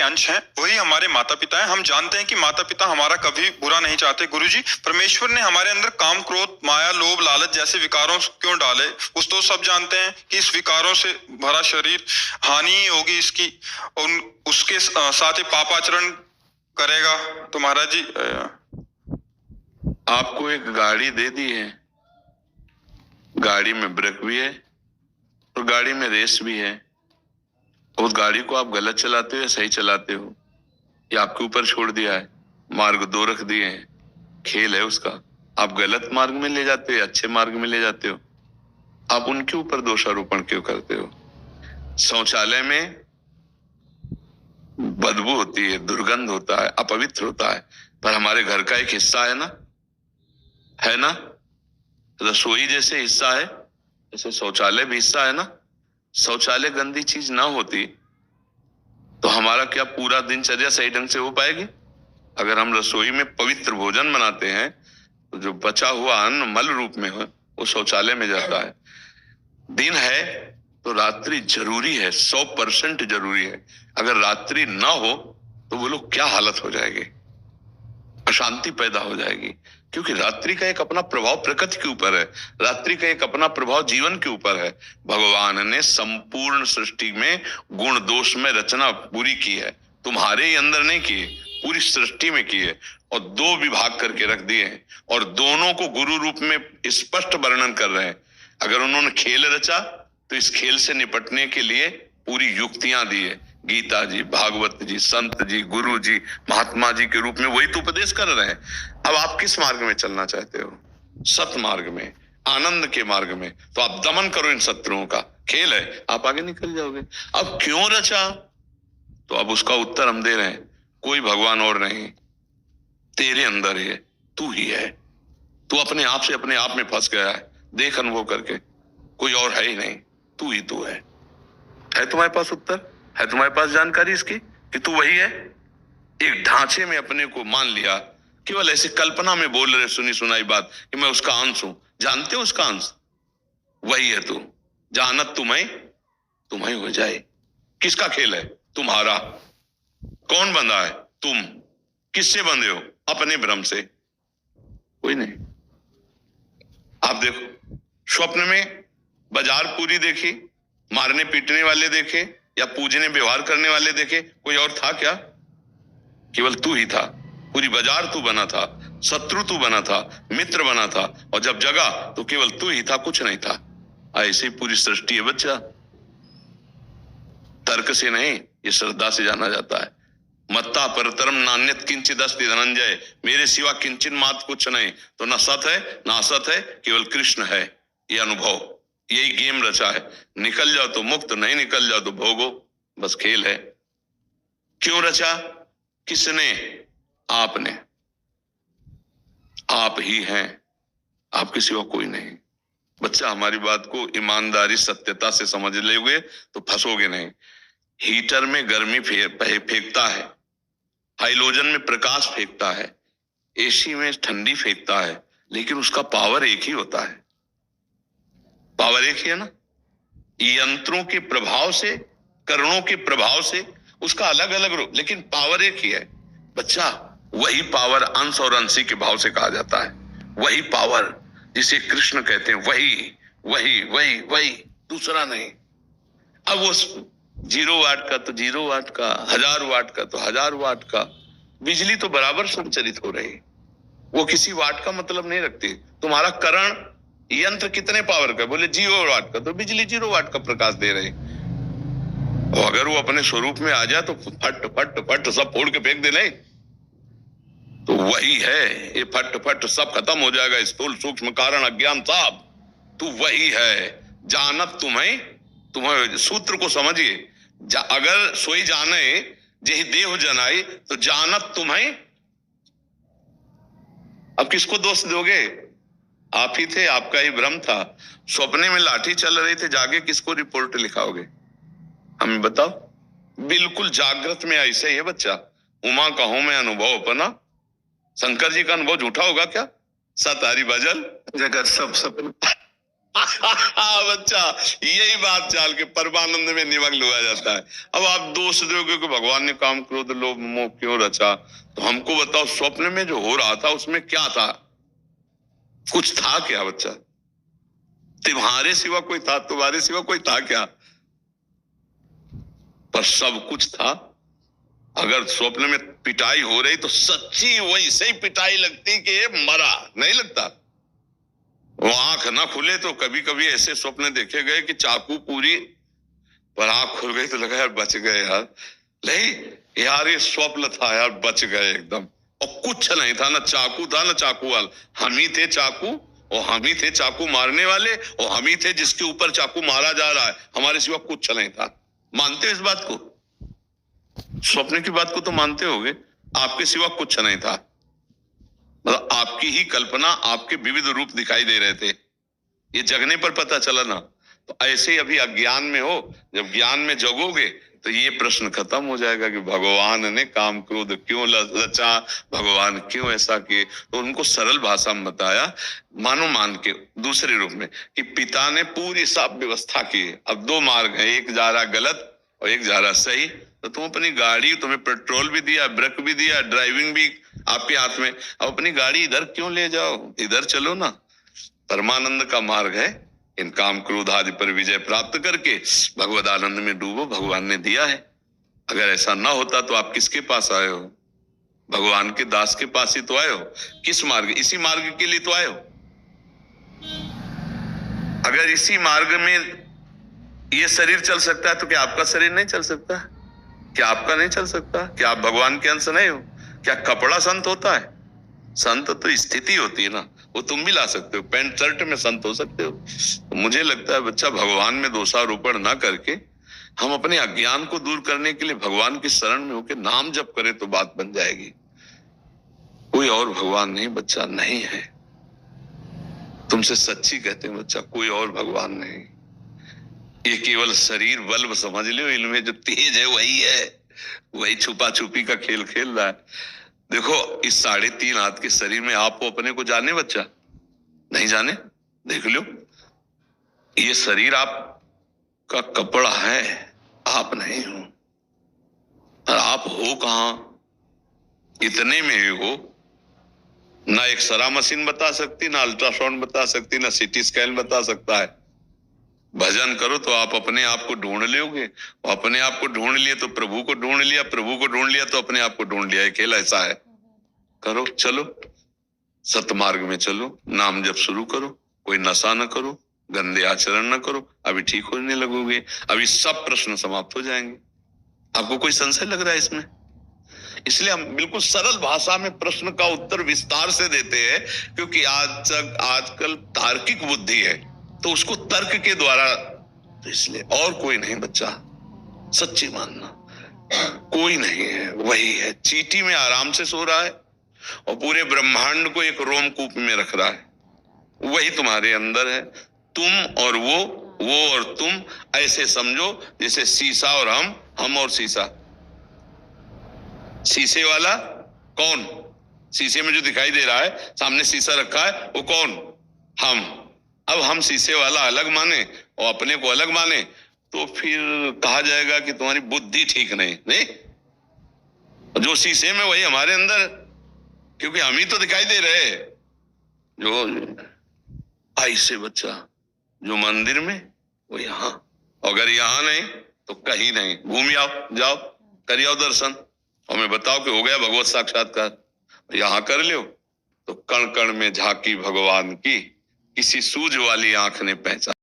अंश हैं, वही हमारे माता पिता हैं। हम जानते हैं कि माता पिता हमारा कभी बुरा नहीं चाहते। गुरुजी, परमेश्वर ने हमारे अंदर काम, क्रोध, माया, लोभ, लालच जैसे विकारों क्यों डाले? उस तो सब जानते हैं कि इस विकारों से भरा शरीर हानि ही होगी इसकी, और उसके साथ ही पापाचरण करेगा। तो महाराज जी, आपको एक गाड़ी दे दी है, गाड़ी में ब्रेक भी है और गाड़ी में रेस भी है। उस गाड़ी को आप गलत चलाते हो या सही चलाते हो, या आपके ऊपर छोड़ दिया है। मार्ग दो रख दिए हैं, खेल है उसका। आप गलत मार्ग में ले जाते हो या अच्छे मार्ग में ले जाते हो? आप उनके ऊपर दोषारोपण क्यों करते हो? शौचालय में बदबू होती है, दुर्गंध होता है, अपवित्र होता है, पर हमारे घर का एक हिस्सा है ना? रसोई जैसे हिस्सा है, जैसे शौचालय भी हिस्सा है ना। शौचालय गंदी चीज ना होती तो हमारा क्या पूरा दिनचर्या सही ढंग से हो पाएगी? अगर हम रसोई में पवित्र भोजन बनाते हैं तो जो बचा हुआ अन्न मल रूप में हो वो शौचालय में जाता है। दिन है तो रात्रि जरूरी है, 100% जरूरी है। अगर रात्रि ना हो तो वो लोग क्या हालत हो जाएगी, अशांति पैदा हो जाएगी। क्योंकि रात्रि का एक अपना प्रभाव प्रकृति के ऊपर है, रात्रि का एक अपना प्रभाव जीवन के ऊपर है। भगवान ने संपूर्ण सृष्टि में गुण दोष में रचना पूरी की है, तुम्हारे ही अंदर नहीं की, पूरी सृष्टि में की है। और दो विभाग करके रख दिए हैं और दोनों को गुरु रूप में स्पष्ट वर्णन कर रहे हैं। अगर उन्होंने खेल रचा तो इस खेल से निपटने के लिए पूरी युक्तियां दी है। गीता जी, भागवत जी, संत जी, गुरु जी, महात्मा जी के रूप में वही तो उपदेश कर रहे हैं। अब आप किस मार्ग में चलना चाहते हो? सत मार्ग में, आनंद के मार्ग में। तो आप दमन करो इन शत्रुओं का, खेल है, आप आगे निकल जाओगे। अब क्यों रचा, तो अब उसका उत्तर हम दे रहे हैं। कोई भगवान और नहीं, तेरे अंदर है, तू ही है। तू अपने आप से अपने आप में फंस गया है, देख अनुभव करके। कोई और है ही नहीं, तू ही तू है तुम्हारे पास उत्तर है, तुम्हारे पास जानकारी इसकी कि तू वही है। एक ढांचे में अपने को मान लिया, केवल ऐसी कल्पना में बोल रहे सुनी सुनाई बात कि मैं उसका अंश हूं। जानते हो उसका अंश वही है तू। जानत तुम्हें हो जाए। किसका खेल है? तुम्हारा। कौन बंधा है? तुम। किससे बंधे हो? अपने भ्रम से, कोई नहीं। आप देखो, स्वप्न में बाजार पूरी देखी, मारने पीटने वाले देखे या पूजने व्यवहार करने वाले देखे, कोई और था क्या? केवल तू ही था। पूरी बाजार तू बना था, शत्रु तू बना था, मित्र बना था, और जब जगा तो केवल तू ही था, कुछ नहीं था। ऐसी पूरी सृष्टि है बच्चा। तर्क से नहीं, ये श्रद्धा से जाना जाता है। मत्ता परतरम नान्यत किंचित अस्ति धनंजय, मेरे सिवा किंचित मात कुछ नहीं। तो न सत है न असत है, केवल कृष्ण है। ये अनुभव, यही गेम रचा है। निकल जाओ तो मुक्त, नहीं निकल जाओ तो भोगो, बस खेल है। क्यों रचा? किसने? आपने। आप ही हैं, आपके सिवा कोई नहीं। बच्चा, हमारी बात को ईमानदारी सत्यता से समझ लोगे तो फंसोगे नहीं। हीटर में गर्मी फेंकता है, हाइलोजन में प्रकाश फेंकता है, एसी में ठंडी फेंकता है, लेकिन उसका पावर एक ही होता है। पावर एक ही है ना। यंत्रों के प्रभाव से, करणों के प्रभाव से उसका अलग अलग रूप, लेकिन पावर एक ही है। बच्चा, वही पावर अंश और अंशी के भाव से कहा जाता है। वही पावर जिसे कृष्ण कहते हैं, वही वही वही वही, दूसरा नहीं। अब वो 0 वाट का तो 0 वाट का, 1000 वाट का तो 1000 वाट का, बिजली तो बराबर संचरित हो रही। वो किसी वाट का मतलब नहीं रखती। तुम्हारा करण यंत्र कितने पावर का? बोले 0 वाट का, तो बिजली 0 वाट का प्रकाश दे रही। और अगर वो अपने स्वरूप में आ जाए तो फट फट फट सब फोड़ के फेंक दे ले, तो वही है। ये फट फट सब खत्म हो जाएगा। स्थूल सूक्ष्म कारण अज्ञान सब, तू वही है। जानत तुम्हें सूत्र को समझिए। अगर सोई जाने जेहि देह जनाई, तो जानत तुम्हें। अब किसको दोष दोगे? आप ही थे, आपका ही भ्रम था। सपने में लाठी चल रही थी, जागे किसको रिपोर्ट लिखाओगे? हमें बताओ। बिल्कुल जागृत में ऐसे ही है बच्चा। उमा कहूं मैं अनुभव अपना, शंकर जी का अनुभव झूठा होगा क्या? सतारी बजल जगत सब सपना। बच्चा यही बात चाल के परमानंद में निमग्न हुआ जाता है। अब आप दोष दोगे कि भगवान ने काम क्रोध लोभ मोह क्यों रचा, तो हमको बताओ स्वप्न में जो हो रहा था उसमें क्या था? कुछ था क्या बच्चा? तुम्हारे सिवा कोई था? तुम्हारे सिवा कोई था क्या? पर सब कुछ था। अगर स्वप्न में पिटाई हो रही तो सच्ची वैसे ही पिटाई लगती कि ये मरा, नहीं लगता? वो आंख ना खुले तो कभी कभी ऐसे स्वप्न देखे गए कि चाकू पूरी पर आंख खुल गई तो लगा यार बच गए यार, नहीं यार ये स्वप्न था यार, बच गए एकदम। और कुछ नहीं था, ना चाकू था ना चाकू वाला, हम ही थे चाकू और हम ही थे चाकू मारने वाले और हम ही थे जिसके ऊपर चाकू मारा जा रहा है, हमारे सिवा कुछ नहीं था। मानते हो इस बात को? स्वप्न की बात को तो मानते होगे, आपके सिवा कुछ नहीं था। मतलब आपकी ही कल्पना, आपके विविध रूप दिखाई दे रहे थे। ये जगने पर पता चला ना। तो ऐसे ही अभी अज्ञान में हो, जब ज्ञान में जगोगे तो ये प्रश्न खत्म हो जाएगा कि भगवान ने काम क्रोध क्यों रचा, भगवान क्यों ऐसा किए। तो उनको सरल भाषा में बताया, मानो मान के दूसरे रूप में, कि पिता ने पूरी सब व्यवस्था की है। अब दो मार्ग है, एक जा रहा गलत और एक जा रहा सही। तो तुम अपनी गाड़ी, तुम्हें पेट्रोल भी दिया, ब्रेक भी दिया, ड्राइविंग भी आपके हाथ में, अब अपनी गाड़ी इधर क्यों ले जाओ, इधर चलो ना। परमानंद का मार्ग है, इन काम क्रोध आदि पर विजय प्राप्त करके भगवद आनंद में डूबो, भगवान ने दिया है। अगर ऐसा ना होता तो आप किसके पास आए हो? भगवान के दास के पास ही तो आए हो। किस मार्ग? इसी मार्ग के लिए तो आए हो। अगर इसी मार्ग में ये शरीर चल सकता है तो क्या आपका शरीर नहीं चल सकता? क्या आपका नहीं चल सकता? क्या आप भगवान के अंश नहीं हो? क्या कपड़ा संत होता है? संत तो स्थिति होती है ना, वो तुम भी ला सकते हो, पैंट शर्ट में संत हो सकते हो। तो मुझे लगता है बच्चा, भगवान में दोषारोपण ना करके हम अपने अज्ञान को दूर करने के लिए भगवान की शरण में होकर नाम जप करें तो बात बन जाएगी। कोई और भगवान नहीं बच्चा, नहीं है। तुमसे सच्ची कहते हैं बच्चा, कोई और भगवान नहीं। ये केवल शरीर बल्ब समझ लो, इनमें जो तेज है वही है, वही छुपा छुपी का खेल खेल रहा है। देखो इस 3.5 हाथ के शरीर में आपको अपने को जाने बच्चा? नहीं जाने? देख लो, ये शरीर आपका कपड़ा है, आप नहीं हो। और आप हो कहां? इतने में ही हो। ना एक्सरा मशीन बता सकती, ना अल्ट्रासाउंड बता सकती, ना सीटी स्कैन बता सकता है। भजन करो तो आप अपने आप को ढूंढ लोगे, अपने आप को ढूंढ लिए तो प्रभु को ढूंढ लिया, प्रभु को ढूंढ लिया तो अपने आप को ढूंढ लिया। खेल ऐसा है। करो, चलो सतमार्ग में चलो, नाम जप शुरू करो, कोई नशा न करो, गंदे आचरण न करो, अभी ठीक होने लगोगे, अभी सब प्रश्न समाप्त हो जाएंगे। आपको कोई संशय लग रहा है इसमें? इसलिए हम बिल्कुल सरल भाषा में प्रश्न का उत्तर विस्तार से देते हैं, क्योंकि आजकल तार्किक बुद्धि है तो उसको तर्क के द्वारा, तो इसलिए और कोई नहीं बच्चा, सच्ची मानना कोई नहीं है, वही है। चींटी में आराम से सो रहा है और पूरे ब्रह्मांड को एक रोमकूप में रख रहा है, वही तुम्हारे अंदर है। तुम और वो और तुम, ऐसे समझो जैसे शीशा और हम और शीशा। शीशे वाला कौन? शीशे में जो दिखाई दे रहा है, सामने शीशा रखा है, वो कौन? हम। अब हम शीशे वाला अलग माने और अपने को अलग माने तो फिर कहा जाएगा कि तुम्हारी बुद्धि ठीक नहीं। जो शीशे में वही हमारे अंदर, क्योंकि हम ही तो दिखाई दे रहे। जो ऐसे बच्चा, जो मंदिर में वो यहाँ, अगर यहाँ नहीं तो कहीं नहीं। घूम आओ, जाओ कर आओ दर्शन, और मैं बताओ कि हो गया भगवत साक्षात्कार। यहाँ कर लो तो कण कण में झांकी भगवान की, किसी सूझ वाली आंख ने पहचान।